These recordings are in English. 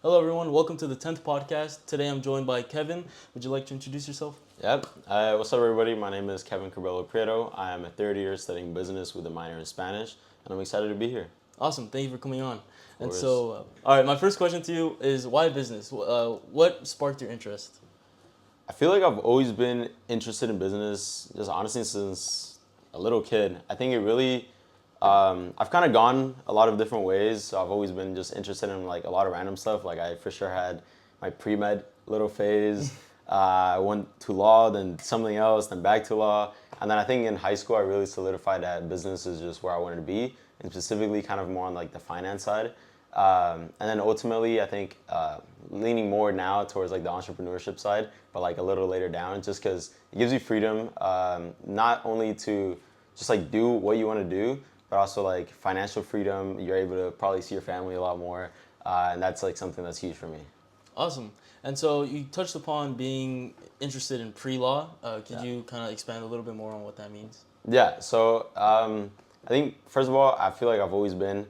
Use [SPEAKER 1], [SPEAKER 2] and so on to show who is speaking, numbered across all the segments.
[SPEAKER 1] Hello, everyone. Welcome to the 10th podcast. Today I'm joined by Kevin. Would you like to introduce yourself?
[SPEAKER 2] Yep. What's up, everybody? My name is Kevin Cabello Prieto. I am a third year studying business with a minor in Spanish, and I'm excited to be here.
[SPEAKER 1] Awesome. Thank you for coming on.
[SPEAKER 2] Of
[SPEAKER 1] And
[SPEAKER 2] course.
[SPEAKER 1] so, all right, my first question to you is why business? What sparked your interest?
[SPEAKER 2] I feel like I've always been interested in business, just honestly since a little kid. I think it really, I've kind of gone a lot of different ways. So I've always been just interested in like a lot of random stuff. Like I for sure had my pre-med little phase. I went to law, then something else, then back to law. And then I think in high school, I really solidified that business is just where I wanted to be, and specifically kind of more on like the finance side. And then ultimately, I think leaning more now towards like the entrepreneurship side, but like a little later down, just because it gives you freedom, not only to just like do what you want to do, but also like financial freedom. You're able to probably see your family a lot more, and that's like something that's huge for me.
[SPEAKER 1] Awesome. And so you touched upon being interested in pre-law. Could
[SPEAKER 2] Yeah.
[SPEAKER 1] you kind of expand a little bit more on what that means?
[SPEAKER 2] Yeah. So I think first of all, I feel like I've always been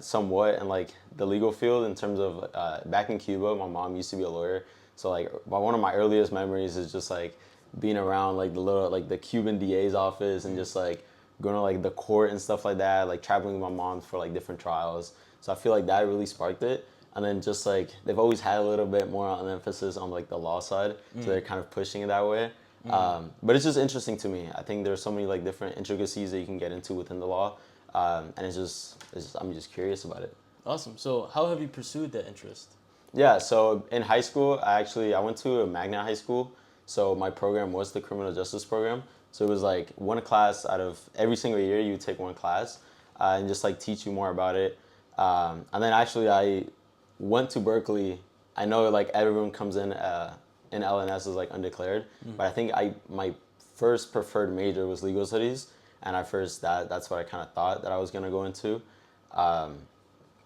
[SPEAKER 2] somewhat in like the legal field in terms of back in Cuba. My mom used to be a lawyer, so like one of my earliest memories is just like being around like the little like the Cuban DA's office and just like going to like the court and stuff like that. Like traveling with my mom for like different trials. So I feel like that really sparked it. And then just like they've always had a little bit more on emphasis on like the law side, so they're kind of pushing it that way. But it's just interesting to me. I think there's so many like different intricacies that you can get into within the law, and I'm just curious about it.
[SPEAKER 1] Awesome. So how have you pursued that interest?
[SPEAKER 2] Yeah. So in high school, I went to a magnet high school. So my program was the criminal justice program. So it was like one class out of every single year you would take one class, and just like teach you more about it. And then actually I went to Berkeley. I know like everyone comes in LNS is like undeclared, but I think I my first preferred major was legal studies, and at first that's what I kind of thought that I was gonna go into, um,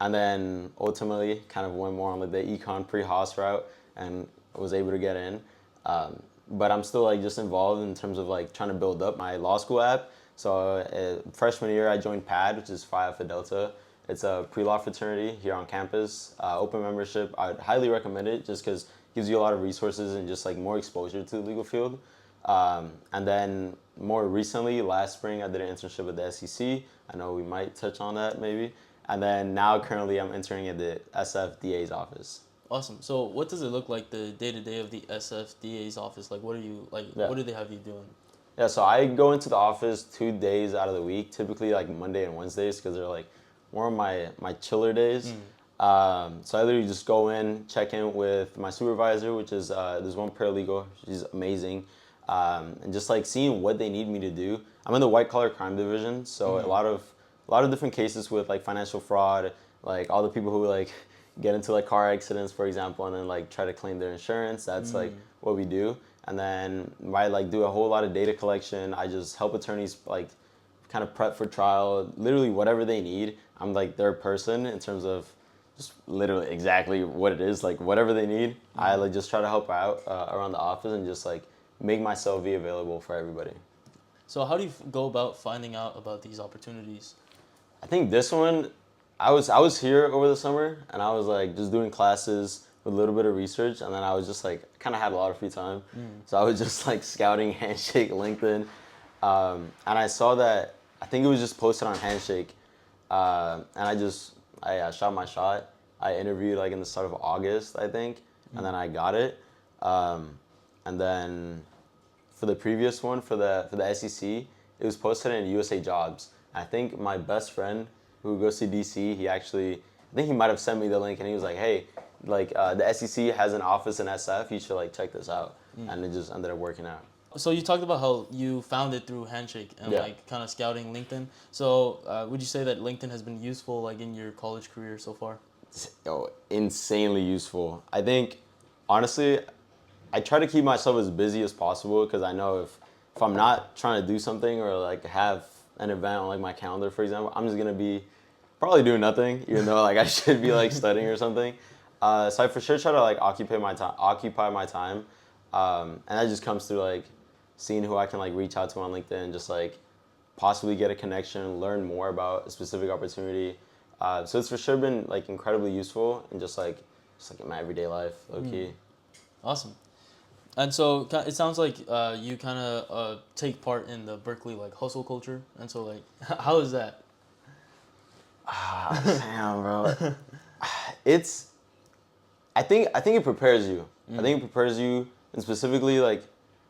[SPEAKER 2] and then ultimately kind of went more on like the econ pre-house route and was able to get in. But I'm still like just involved in terms of like trying to build up my law school app. So freshman year I joined PAD, which is Phi Alpha Delta. It's a pre-law fraternity here on campus. Open membership. I'd highly recommend it just because it gives you a lot of resources and just like more exposure to the legal field. And then more recently, last spring, I did an internship with the SEC. I know we might touch on that maybe. And then now currently I'm interning at the SFDA's office.
[SPEAKER 1] Awesome. So what does it look like the day-to-day of the SFDA's office? Like what are you like
[SPEAKER 2] Yeah.
[SPEAKER 1] what do they have you doing?
[SPEAKER 2] Yeah, so I go into the office 2 days out of the week, typically like Monday and Wednesdays, because they're like more of my chiller days. So I literally just go in, check in with my supervisor, which is there's one paralegal. She's amazing, and just like seeing what they need me to do. I'm in the white collar crime division, so a lot of different cases with like financial fraud, like all the people who like get into like car accidents, for example, and then like try to claim their insurance. That's like what we do. And then I like do a whole lot of data collection. I just help attorneys like kind of prep for trial, literally whatever they need. I'm like their person in terms of just literally exactly what it is, like whatever they need. I like just try to help out around the office and just like make myself be available for everybody.
[SPEAKER 1] So how do you go about finding out about these opportunities?
[SPEAKER 2] I think this one, I was here over the summer and I was like just doing classes with a little bit of research, and then I was just like kind of had a lot of free time, so I was just like scouting Handshake, LinkedIn, and I saw that I think it was just posted on Handshake, and I shot my shot. I interviewed like in the start of August, I think, and then I got it, and then for the previous one for the SEC, it was posted in USA Jobs. I think my best friend who goes to DC, I think he might have sent me the link, and he was like, "Hey, like the SEC has an office in SF. You should like check this out." And it just ended up working out.
[SPEAKER 1] So you talked about how you found it through Handshake and
[SPEAKER 2] Yeah.
[SPEAKER 1] like kind of scouting LinkedIn. So would you say that LinkedIn has been useful like in your college career so far?
[SPEAKER 2] Insanely useful. I think, honestly, I try to keep myself as busy as possible because I know if I'm not trying to do something or like have an event on like my calendar, for example, I'm just gonna be probably doing nothing, even though like I should be like studying or something. So I for sure try to like occupy my time, and that just comes through like seeing who I can like reach out to on LinkedIn and just like possibly get a connection, learn more about a specific opportunity. So it's for sure been like incredibly useful and just like just like in my everyday life, low key.
[SPEAKER 1] Awesome. And so it sounds like you kind of take part in the Berkeley like hustle culture. And so like, how is that?
[SPEAKER 2] Ah, damn, bro. It's I think it prepares you. I think it prepares you, and specifically like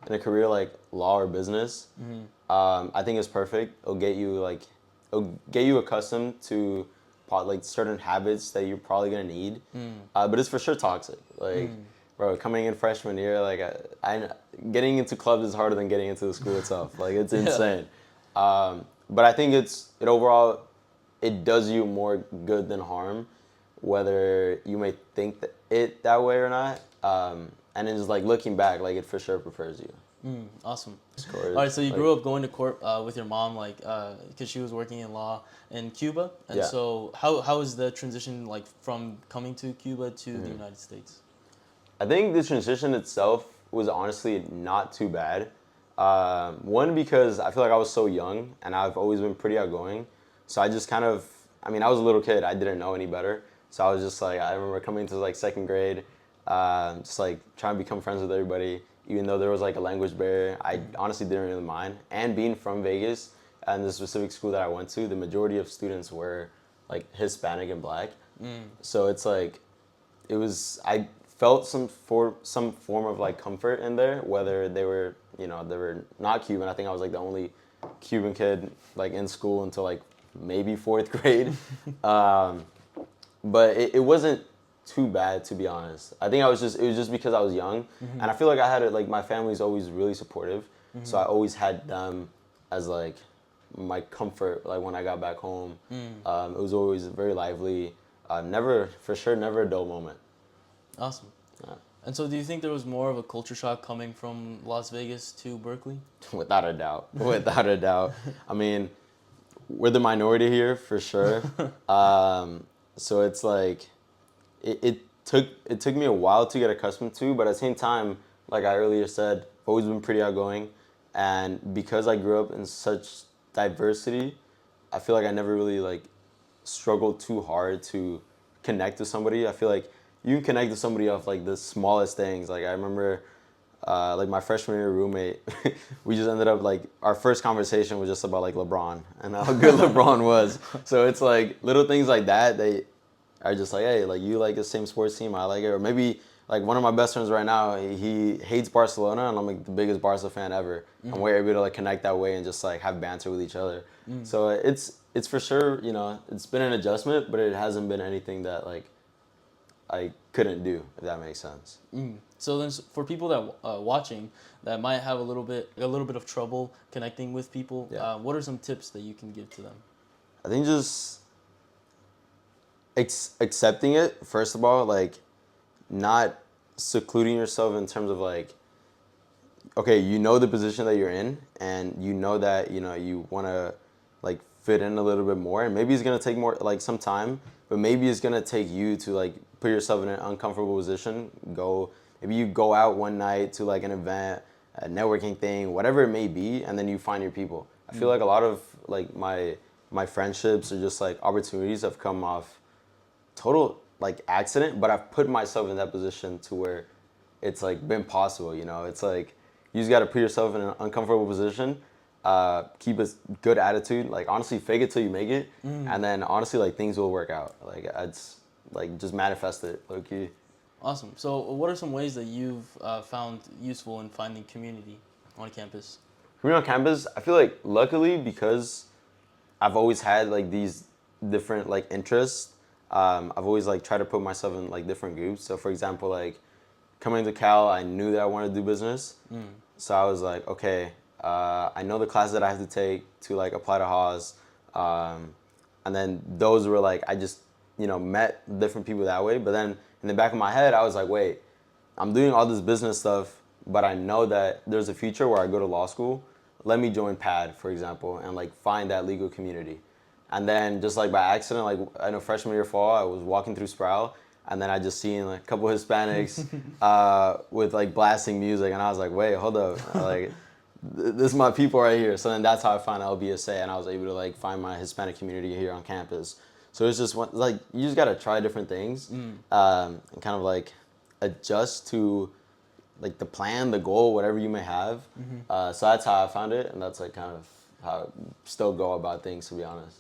[SPEAKER 2] in a career like law or business. I think it's perfect. It'll get you accustomed to like certain habits that you're probably gonna need. But it's for sure toxic. Like, bro, coming in freshman year, like I getting into clubs is harder than getting into the school itself. Like it's
[SPEAKER 1] Yeah.
[SPEAKER 2] insane. But I think it overall it does you more good than harm, whether you may think that way or not. And then just like looking back, like it for sure prepares you.
[SPEAKER 1] Awesome.
[SPEAKER 2] Scores,
[SPEAKER 1] All right, so you
[SPEAKER 2] like,
[SPEAKER 1] grew up going to court with your mom, like, because she was working in law in Cuba, and
[SPEAKER 2] Yeah.
[SPEAKER 1] so how is the transition like from coming to Cuba to the United States?
[SPEAKER 2] I think the transition itself was honestly not too bad. One, because I feel like I was so young and I've always been pretty outgoing. So I just kind of, I mean, I was a little kid. I didn't know any better. So I was just like, I remember coming into like second grade, just like trying to become friends with everybody, even though there was like a language barrier. I honestly didn't really mind. And being from Vegas and the specific school that I went to, the majority of students were like Hispanic and Black. So it's like, I felt some form of like comfort in there, whether they were not Cuban. I think I was like the only Cuban kid like in school until like maybe fourth grade. But it wasn't too bad, to be honest. I think it was just because I was young, and I feel like I had it like my family's always really supportive, so I always had them as like my comfort. Like when I got back home, it was always very lively. Never, for sure, never a dull moment.
[SPEAKER 1] Awesome.
[SPEAKER 2] Yeah.
[SPEAKER 1] And so, do you think there was more of a culture shock coming from Las Vegas to Berkeley?
[SPEAKER 2] Without a doubt. Without a doubt. I mean, we're the minority here for sure. So it's like it took me a while to get accustomed to, but at the same time, like I earlier said, I've always been pretty outgoing, and because I grew up in such diversity, I feel like I never really like struggled too hard to connect with somebody. I feel like you can connect with somebody off like the smallest things. Like I remember like my freshman year roommate, we just ended up like our first conversation was just about like LeBron and how good LeBron was. So it's like little things like that. They are just like, hey, like you like the same sports team, I like it, or maybe like one of my best friends right now, he hates Barcelona, and I'm like the biggest Barca fan ever, and we're able to like connect that way and just like have banter with each other. So it's for sure, it's been an adjustment, but it hasn't been anything that like I couldn't do, if that makes sense.
[SPEAKER 1] So then, for people that watching that might have a little bit of trouble connecting with people,
[SPEAKER 2] Yeah.
[SPEAKER 1] what are some tips that you can give to them?
[SPEAKER 2] I think just accepting it, first of all, like not secluding yourself in terms of like, okay, you know the position that you're in, and you know that you want to like fit in a little bit more, and maybe it's gonna take more like some time, but maybe it's gonna take you to like put yourself in an uncomfortable position. Maybe you go out one night to like an event, a networking thing, whatever it may be, and then you find your people. I feel like a lot of like my friendships or just like opportunities have come off total like accident, but I've put myself in that position to where it's like been possible. It's like you just got to put yourself in an uncomfortable position, keep a good attitude, like honestly fake it till you make it, and then honestly like things will work out. Like it's like just manifest it, low key.
[SPEAKER 1] Awesome. So, what are some ways that you've found useful in finding community on campus?
[SPEAKER 2] Coming on campus, I feel like luckily because I've always had like these different like interests. I've always like tried to put myself in like different groups. So for example, like coming to Cal, I knew that I wanted to do business. So I was like, okay, I know the classes that I have to take to like apply to Haas. And then those were like, I just, met different people that way. But then in the back of my head, I was like, wait, I'm doing all this business stuff, but I know that there's a future where I go to law school. Let me join PAD, for example, and like find that legal community. And then just like by accident, like I know freshman year fall, I was walking through Sproul, and then I just seen like a couple Hispanics with like blasting music, and I was like, wait, hold up, like this is my people right here. So then that's how I found LBSA, and I was able to like find my Hispanic community here on campus. So it's just like you just gotta try different things, and kind of like adjust to like the plan, the goal, whatever you may have. So that's how I found it, and that's like kind of how I still go about things, to be honest.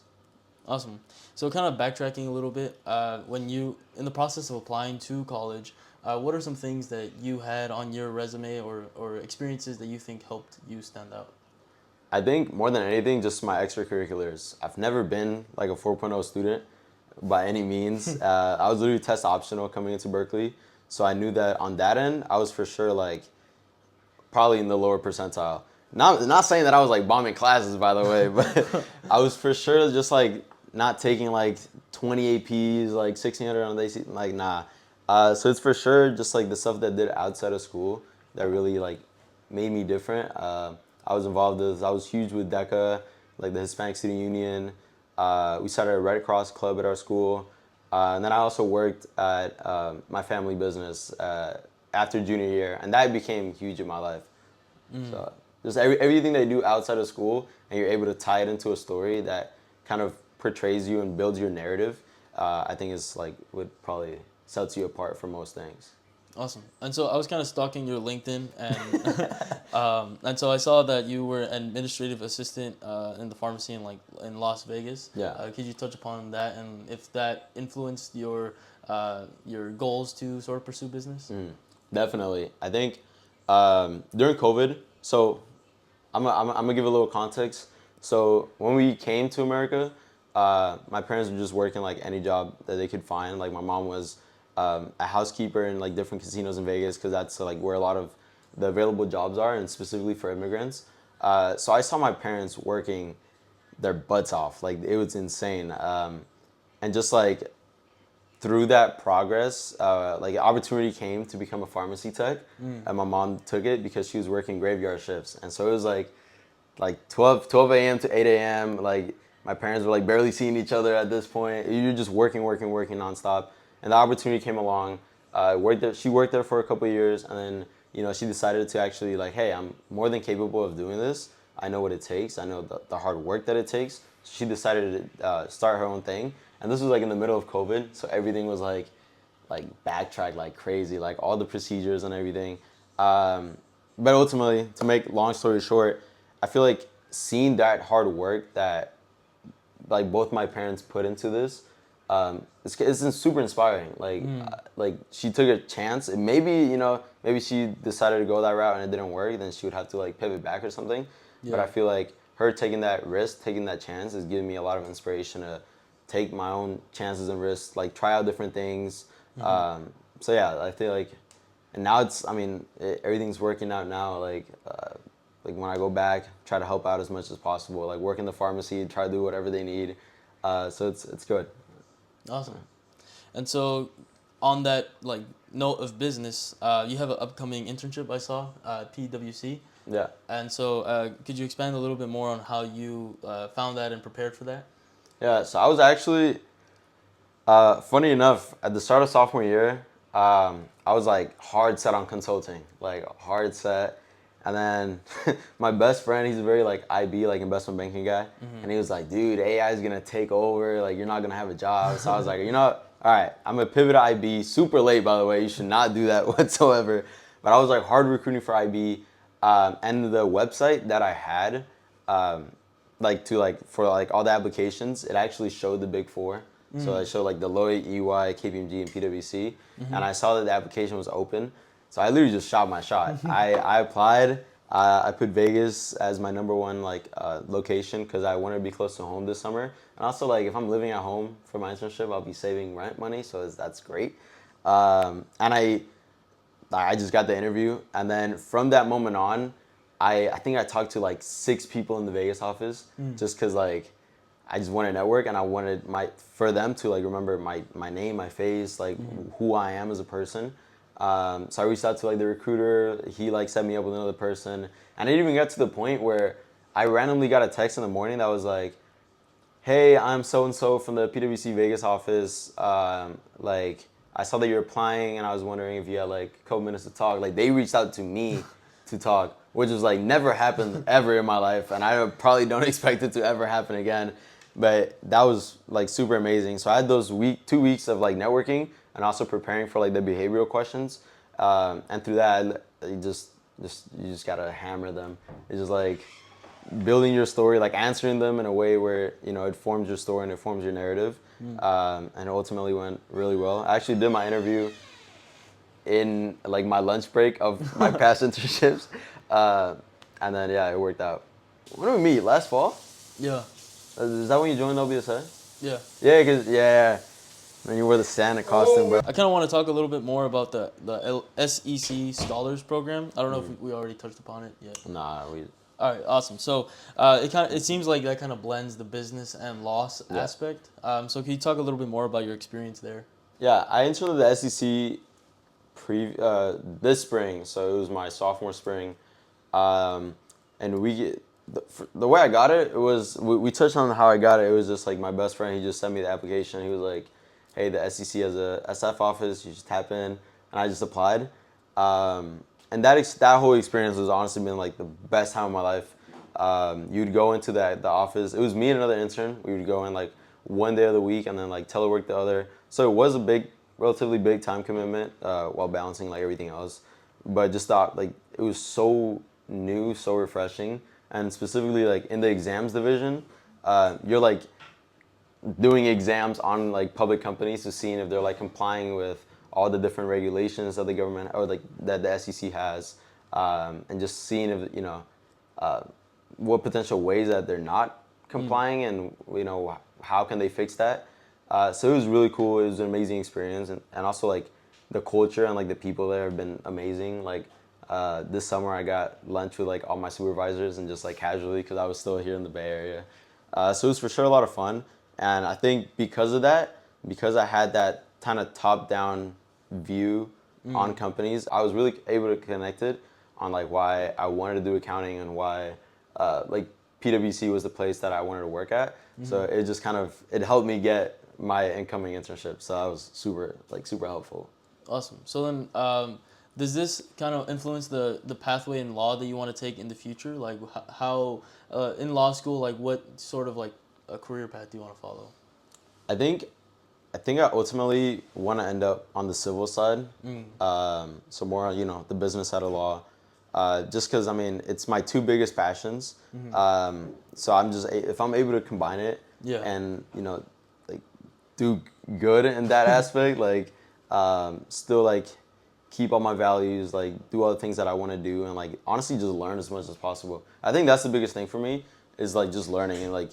[SPEAKER 1] Awesome. So kind of backtracking a little bit, when you in the process of applying to college, what are some things that you had on your resume or experiences that you think helped you stand out?
[SPEAKER 2] I think more than anything, just my extracurriculars. I've never been like a 4.0 student by any means. I was literally test optional coming into Berkeley, so I knew that on that end, I was for sure like probably in the lower percentile. Not saying that I was like bombing classes, by the way, but I was for sure just like not taking like 20 APs, like 1600 on the AC, like nah. So it's for sure just like the stuff that I did outside of school that really like made me different. I was huge with DECA, like the Hispanic Student Union. We started a Red Cross club at our school. And then I also worked at my family business after junior year, and that became huge in my life. So just everything they do outside of school, and you're able to tie it into a story that kind of portrays you and builds your narrative. I think is like what probably sets you apart from most things.
[SPEAKER 1] Awesome. And so I was kind of stalking your LinkedIn, and and so I saw that you were an administrative assistant in the pharmacy in Las Vegas.
[SPEAKER 2] Yeah.
[SPEAKER 1] Could you touch upon that and if that influenced your goals to sort of pursue business?
[SPEAKER 2] Definitely. I think during COVID, so I'm gonna give a little context. So when we came to America, my parents were just working like any job that they could find. Like my mom was a housekeeper in like different casinos in Vegas because that's like where a lot of the available jobs are, and specifically for immigrants. So I saw my parents working their butts off. Like it was insane. And just like through that progress, like opportunity came to become a pharmacy tech, and my mom took it because she was working graveyard shifts, and so it was like 12 a.m. to 8 a.m. Like my parents were like barely seeing each other at this point. You're just working nonstop, and the opportunity came along. Worked there. She worked there for a couple of years, and then she decided to actually like, hey, I'm more than capable of doing this. I know what it takes. I know the hard work that it takes. So she decided to start her own thing, and this was like in the middle of COVID, so everything was like backtracked like crazy, like all the procedures and everything. But ultimately, to make long story short, I feel like seeing that hard work that like both my parents put into this, it's super inspiring. Like she took a chance. And maybe she decided to go that route and it didn't work. Then she would have to like pivot back or something.
[SPEAKER 1] Yeah.
[SPEAKER 2] But I feel like her taking that risk, taking that chance, is giving me a lot of inspiration to take my own chances and risks, like try out different things. So yeah, I feel like, and now everything's working out now. Like when I go back, try to help out as much as possible. Like work in the pharmacy, try to do whatever they need. So it's good.
[SPEAKER 1] Awesome. And so, on that like note of business, you have an upcoming internship I saw at PwC.
[SPEAKER 2] Yeah.
[SPEAKER 1] And so, could you expand a little bit more on how you found that and prepared for that?
[SPEAKER 2] Yeah. So I was actually, funny enough, at the start of sophomore year, I was like hard set on consulting, like hard set. And then my best friend, he's a very like IB, like investment banking guy, and he was like, "Dude, AI is gonna take over. Like, you're not gonna have a job." So I was like, all right, I'm gonna pivot to IB. Super late, by the way. You should not do that whatsoever. But I was like hard recruiting for IB, and the website that I had, for like all the applications, it actually showed the big four. So it showed like Deloitte, EY, KPMG, and PwC, and I saw that the application was open. So I literally just shot my shot. I applied. I put Vegas as my number one location because I wanted to be close to home this summer. And also like if I'm living at home for my internship, I'll be saving rent money, so that's great. And I just got the interview, and then from that moment on, I think I talked to like 6 people in the Vegas office just because like I just wanted to network, and I wanted for them to like remember my name, my face, like who I am as a person. So I reached out to like the recruiter. He like set me up with another person, and it even got to the point where I randomly got a text in the morning that was like, "Hey, I'm so and so from the PwC Vegas office. Like I saw that you're applying, and I was wondering if you had like a couple minutes to talk." Like they reached out to me to talk, which was like never happened ever in my life, and I probably don't expect it to ever happen again. But that was like super amazing. So I had those 2 weeks of like networking and also preparing for like the behavioral questions. And through that, you just gotta hammer them. It's just like building your story, like answering them in a way where it forms your story and it forms your narrative. And it ultimately went really well. I actually did my interview in like my lunch break of my past internships, and then yeah, it worked out. When did we meet? Last fall?
[SPEAKER 1] Yeah.
[SPEAKER 2] Is that when you joined WSA?
[SPEAKER 1] Yeah.
[SPEAKER 2] Yeah, cause yeah, and you wore the Santa costume, bro.
[SPEAKER 1] I kind of want to talk a little bit more about the SEC Scholars Program. I don't know if we already touched upon it yet.
[SPEAKER 2] Nah, we.
[SPEAKER 1] All right, awesome. So it seems like that kind of blends the business and law
[SPEAKER 2] Yeah.
[SPEAKER 1] aspect. So can you talk a little bit more about your experience there?
[SPEAKER 2] Yeah, I interned at the SEC this spring, so it was my sophomore spring, and the way I got it, it was we touched on how I got it. It was just like my best friend. He just sent me the application. He was like, "Hey, the SEC has a SF office. You just tap in," and I just applied. And that whole experience has honestly been like the best time of my life. You'd go into the office. It was me and another intern. We would go in like one day of the week and then like telework the other. So it was relatively big time commitment while balancing like everything else. But just thought like it was so new, so refreshing, and specifically like in the exams division, you're like doing exams on like public companies to seeing if they're like complying with all the different regulations that the government or like that the SEC has, and just seeing if what potential ways that they're not complying and how can they fix that. So it was really cool. It was an amazing experience, and also like the culture and like the people there have been amazing. Like this summer I got lunch with like all my supervisors and just like casually because I was still here in the Bay Area. So it was for sure a lot of fun, and I think because of that, because I had that kind of top-down view on companies, I was really able to connect it on like why I wanted to do accounting and why like PwC was the place that I wanted to work at. So it just it helped me get my incoming internship. So that was super helpful.
[SPEAKER 1] Awesome. So then, does this kind of influence the pathway in law that you want to take in the future? Like how in law school, like what sort of like a career path do you want to follow?
[SPEAKER 2] I think I ultimately want to end up on the civil side. So more the business side of law. Just because I mean it's my two biggest passions. So if I'm able to combine it
[SPEAKER 1] Yeah.
[SPEAKER 2] and like do good in that aspect, like still like keep all my values, like do all the things that I want to do, and like honestly just learn as much as possible. I think that's the biggest thing for me is like just learning, and like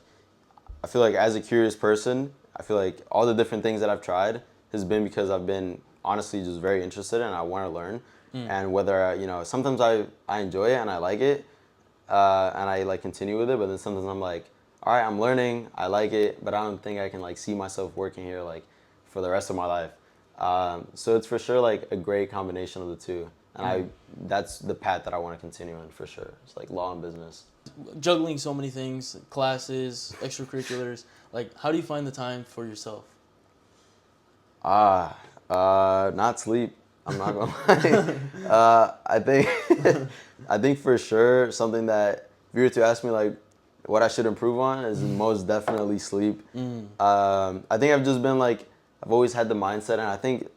[SPEAKER 2] I feel like as a curious person, I feel like all the different things that I've tried has been because I've been honestly just very interested and I want to learn. And whether sometimes I enjoy it and I like it, and I like continue with it, but then sometimes I'm like, all right, I'm learning, I like it, but I don't think I can like see myself working here like for the rest of my life. So it's for sure like a great combination of the two, and that's the path that I want to continue in for sure. It's like law and business.
[SPEAKER 1] Juggling so many things, classes, extracurriculars. Like, how do you find the time for yourself?
[SPEAKER 2] Not sleep. I'm not gonna lie. I think I think for sure something that if you were to ask me like what I should improve on is most definitely sleep. I think I've just been like I've always had the mindset, and I think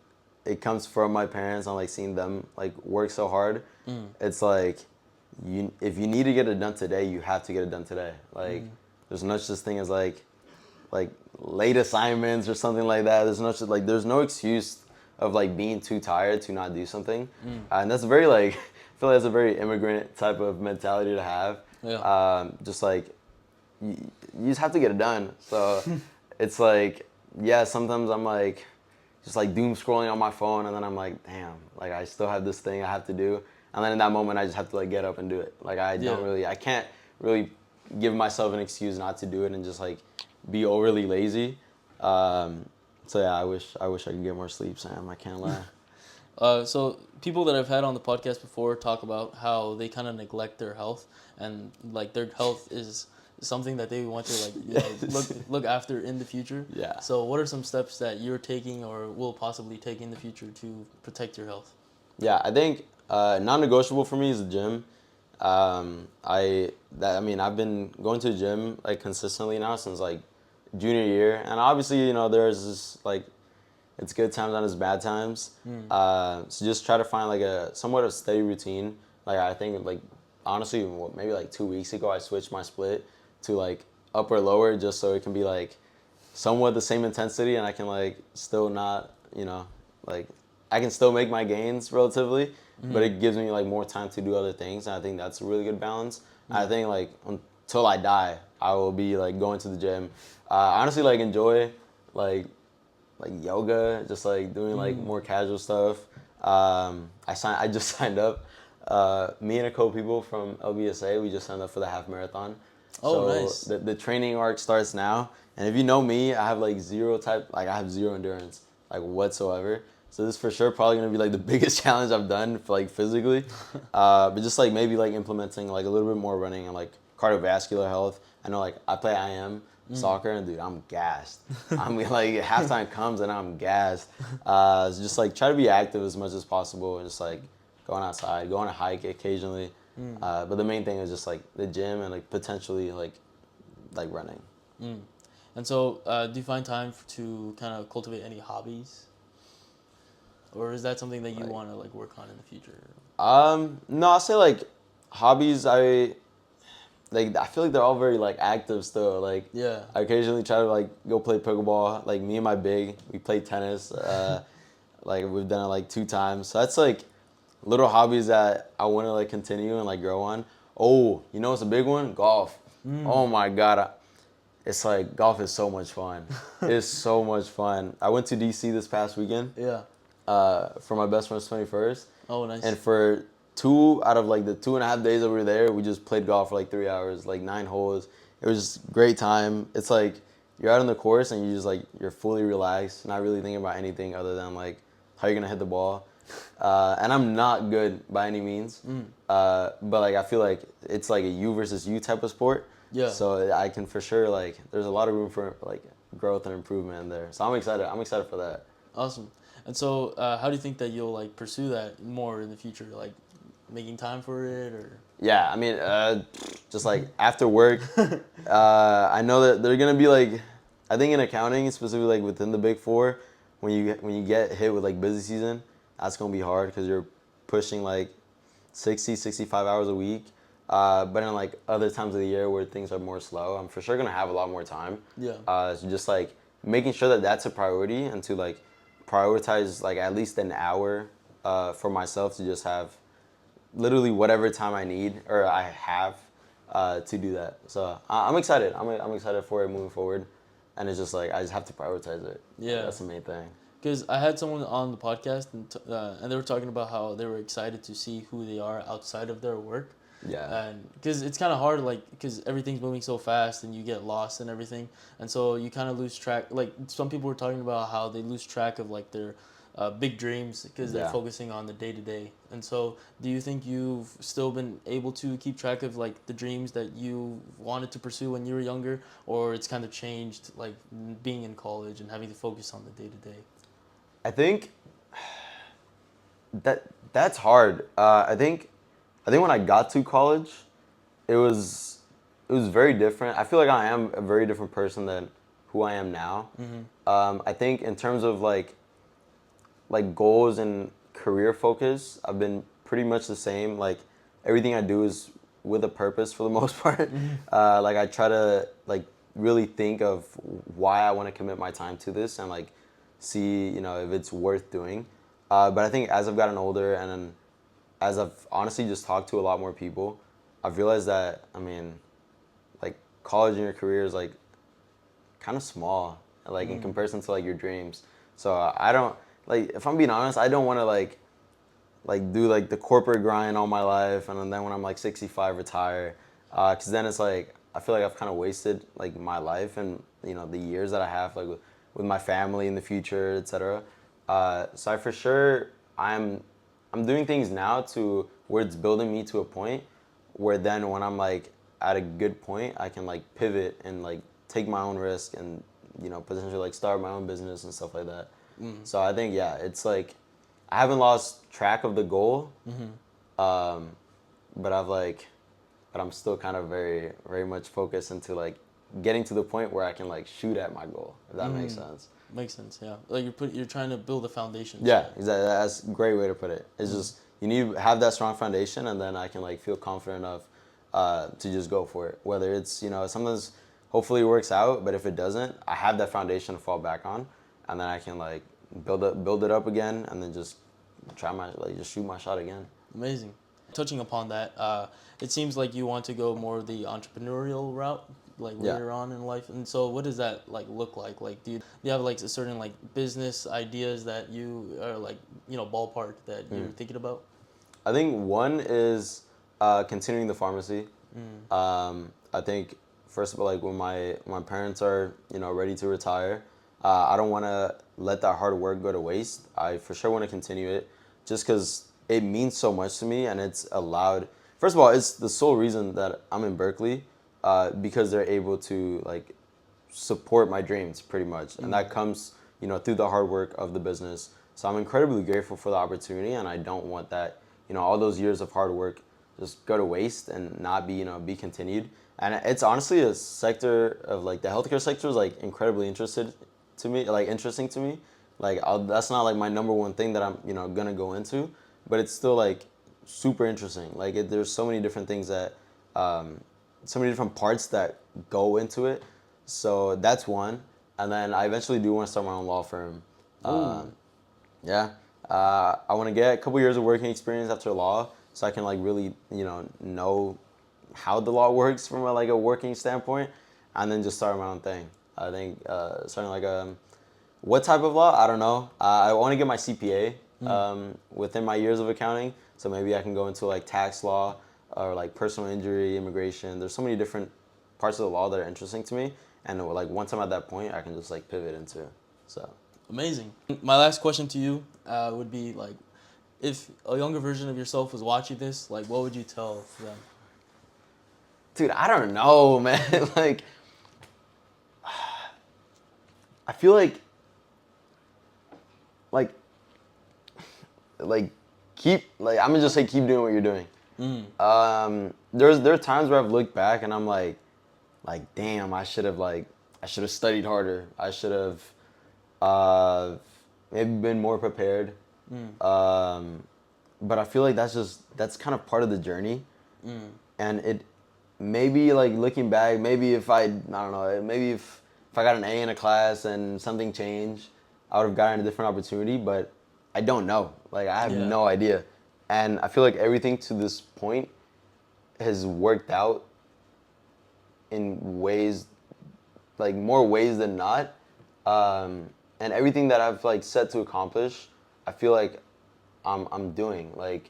[SPEAKER 2] it comes from my parents and like seeing them like work so hard. It's like if you need to get it done today, you have to get it done today. Like there's no such thing as like late assignments or something like that. There's no excuse of like being too tired to not do something, and that's very like I feel like that's a very immigrant type of mentality to have.
[SPEAKER 1] Yeah.
[SPEAKER 2] Just like you just have to get it done. So it's like yeah, sometimes I'm like just like doom scrolling on my phone, and then I'm like damn, like I still have this thing I have to do, and then in that moment I just have to like get up and do it. Like I can't really give myself an excuse not to do it and just like be overly lazy. So yeah, I wish I could get more sleep, Sam. I can't lie.
[SPEAKER 1] So people that I've had on the podcast before talk about how they kind of neglect their health, and like their health is something that they want to look after in the future.
[SPEAKER 2] Yeah.
[SPEAKER 1] So what are some steps that you're taking or will possibly take in the future to protect your health?
[SPEAKER 2] Yeah, I think non-negotiable for me is the gym. I mean I've been going to the gym like consistently now since like junior year, and obviously, there's this like it's good times and it's bad times. So just try to find like a somewhat of steady routine. Like I think like honestly, maybe like 2 weeks ago, I switched my split to like upper lower just so it can be like somewhat the same intensity and I can like still not like I can still make my gains relatively, but it gives me like more time to do other things, and I think that's a really good balance. I think like until I die, I will be like going to the gym. Honestly, like enjoy like yoga, just like doing like more casual stuff. I just signed up. Me and a couple people from LBSA, we just signed up for the half marathon.
[SPEAKER 1] Oh,
[SPEAKER 2] So
[SPEAKER 1] nice.
[SPEAKER 2] the training arc starts now, and if you know me, I have like I have zero endurance like whatsoever. So this is for sure probably gonna be like the biggest challenge I've done for like physically, but just like maybe like implementing like a little bit more running and like cardiovascular health. I know like I play IM soccer, and dude, I'm gassed. I mean, like halftime comes and I'm gassed. So just like try to be active as much as possible, and just like going outside, go on a hike occasionally. But the main thing is just like the gym and like potentially like running.
[SPEAKER 1] And so, do you find time to kind of cultivate any hobbies, or is that something that you
[SPEAKER 2] Like
[SPEAKER 1] want to like work on in the future?
[SPEAKER 2] no, I'll say like hobbies. I feel like they're all very like active still. Like
[SPEAKER 1] Yeah.
[SPEAKER 2] I occasionally try to like go play pickleball. Like me and my big, we play tennis. Like we've done it like 2 times. So that's like little hobbies that I want to like continue and like grow on. Oh, it's a big one? Golf. Oh my God. It's like golf is so much fun. It's so much fun. I went to DC this past weekend
[SPEAKER 1] Yeah.
[SPEAKER 2] for my best friend's 21st.
[SPEAKER 1] Oh, nice.
[SPEAKER 2] And for 2 out of like the 2.5 days that we were there, we just played golf for like 3 hours, like 9 holes. It was just great time. It's like you're out on the course and you're fully relaxed, not really thinking about anything other than like how you're gonna hit the ball. And I'm not good by any means, but like I feel like it's like a you versus you type of sport.
[SPEAKER 1] Yeah.
[SPEAKER 2] So I can for sure like there's a lot of room for like growth and improvement in there. So I'm excited. I'm excited for that.
[SPEAKER 1] Awesome. And so, how do you think that you'll like pursue that more in the future? Like making time for it, or?
[SPEAKER 2] Yeah, I mean, just like after work, I know that they're gonna be like, I think in accounting, specifically like within the Big Four, when you get hit with like busy season, that's gonna be hard because you're pushing like 60, 65 hours a week. But in like other times of the year where things are more slow, I'm for sure gonna have a lot more time.
[SPEAKER 1] Yeah.
[SPEAKER 2] So just like making sure that that's a priority and to like prioritize like at least an hour for myself to just have literally whatever time I need or I have to do that. So I'm excited. I'm excited for it moving forward, and it's just like I just have to prioritize it.
[SPEAKER 1] Yeah.
[SPEAKER 2] That's the main thing.
[SPEAKER 1] Because I had someone on the podcast and they were talking about how they were excited to see who they are outside of their work.
[SPEAKER 2] Yeah.
[SPEAKER 1] And because it's kind of hard, like, because everything's moving so fast and you get lost and everything. And so you kind of lose track. Like, some people were talking about how they lose track of, like, their big dreams because they're
[SPEAKER 2] Yeah.
[SPEAKER 1] focusing on the day to day. And so, do you think you've still been able to keep track of, like, the dreams that you wanted to pursue when you were younger? Or it's kind of changed, like, being in college and having to focus on the day to day?
[SPEAKER 2] I think that's hard. I think when I got to college, it was very different. I feel like I am a very different person than who I am now. I think in terms of like goals and career focus, I've been pretty much the same. Like everything I do is with a purpose for the most part. Like I try to like really think of why I want to commit my time to this and like see if it's worth doing. But I think as I've gotten older and then as I've honestly just talked to a lot more people, I've realized that like college and your career is like kind of small, like in comparison to like your dreams. So I don't like if I'm being honest, I don't want to like do like the corporate grind all my life and then when I'm like 65 retire, because then it's like I feel like I've kind of wasted like my life and the years that I have like with my family in the future, etc. So I for sure I'm doing things now to where it's building me to a point where then when I'm like at a good point, I can like pivot and like take my own risk and potentially like start my own business and stuff like that. So I think it's like I haven't lost track of the goal, but but I'm still kind of very very much focused into like getting to the point where I can like shoot at my goal, if that makes sense.
[SPEAKER 1] Makes sense, yeah. Like you're trying to build a foundation.
[SPEAKER 2] Yeah, exactly. That's a great way to put it. It's just you need to have that strong foundation, and then I can like feel confident enough to just go for it. Whether it's sometimes hopefully it works out, but if it doesn't, I have that foundation to fall back on, and then I can like build it up again, and then just just shoot my shot again.
[SPEAKER 1] Amazing. Touching upon that, it seems like you want to go more the entrepreneurial route, like later on in life. And so, what does that like look like? Like, do you have like a certain like business ideas that you are like ballpark that you're thinking about?
[SPEAKER 2] I think one is continuing the pharmacy. I think first of all, like when my parents are ready to retire, I don't want to let that hard work go to waste. I for sure want to continue it, just because it means so much to me, and it's allowed. First of all, it's the sole reason that I'm in Berkeley, because they're able to like support my dreams pretty much, and that comes through the hard work of the business. So I'm incredibly grateful for the opportunity, and I don't want that all those years of hard work just go to waste and not be continued. And it's honestly a sector of like the healthcare sector is like incredibly interesting to me. Like that's not like my number one thing that I'm gonna go into, but it's still like super interesting. Like there's so many different things that so many different parts that go into it. So that's one. And then I eventually do want to start my own law firm. Yeah. I want to get a couple years of working experience after law, so I can like really know how the law works from a working standpoint, and then just start my own thing. I think starting like what type of law? I don't know. I want to get my CPA within my years of accounting, so maybe I can go into like tax law or like personal injury, immigration. There's so many different parts of the law that are interesting to me, and like once I'm at that point, I can just like pivot into. So
[SPEAKER 1] Amazing. My last question to you would be like, if a younger version of yourself was watching this, like, what would you tell them?
[SPEAKER 2] dude, I don't know, man. Like, I feel like, like, I'm gonna just say keep doing what you're doing. There are times where I've looked back and I'm like, damn, I should have studied harder. I should have, maybe been more prepared. But I feel like that's kind of part of the journey, and it maybe like looking back, maybe if I don't know, maybe if I got an A in a class and something changed, I would have gotten a different opportunity. But I don't know. Like I have no idea, and I feel like everything to this point has worked out in ways, like more ways than not, and everything that I've like set to accomplish, I feel like I'm doing like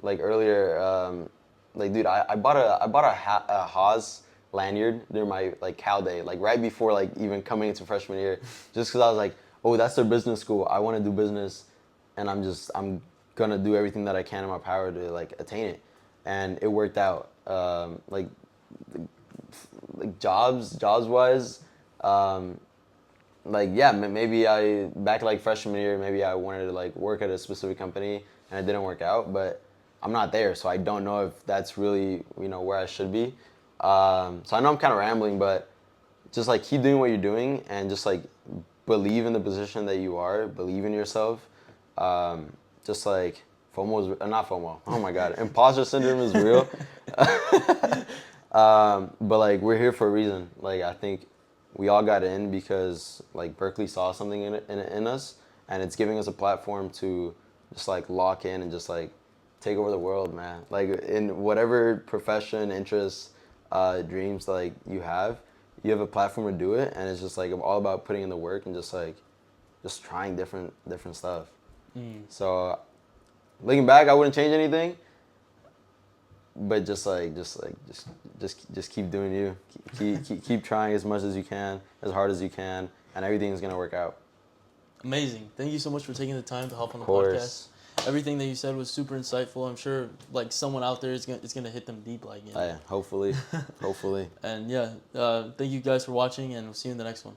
[SPEAKER 2] earlier. Like dude, I bought a Haas lanyard during my like Cal Day, like right before like even coming into freshman year, just because I was like, oh, that's their business school. I want to do business, and I'm gonna do everything that I can in my power to like attain it, and it worked out. Like jobs wise, like yeah, maybe I back like freshman year, maybe I wanted to like work at a specific company and it didn't work out, but I'm not there, so I don't know if that's really where I should be. So I know I'm kind of rambling, but just like keep doing what you're doing and just like believe in the position that you are, believe in yourself. Just like FOMO is not FOMO. Oh my God, imposter syndrome is real. But like we're here for a reason. Like I think we all got in because like Berkeley saw something in us, and it's giving us a platform to just like lock in and just like take over the world, man. Like in whatever profession, interests, dreams like you have a platform to do it, and it's just like all about putting in the work and just trying different stuff. So looking back, I wouldn't change anything, but just keep doing you. Keep trying as much as you can, as hard as you can, and everything's gonna work out.
[SPEAKER 1] Amazing. Thank you so much for taking the time to help on the
[SPEAKER 2] Of course.
[SPEAKER 1] podcast. Everything that you said was super insightful. I'm sure like someone out there it's gonna hit them deep, like
[SPEAKER 2] Yeah, hopefully.
[SPEAKER 1] And yeah, thank you guys for watching, and we'll see you in the next one.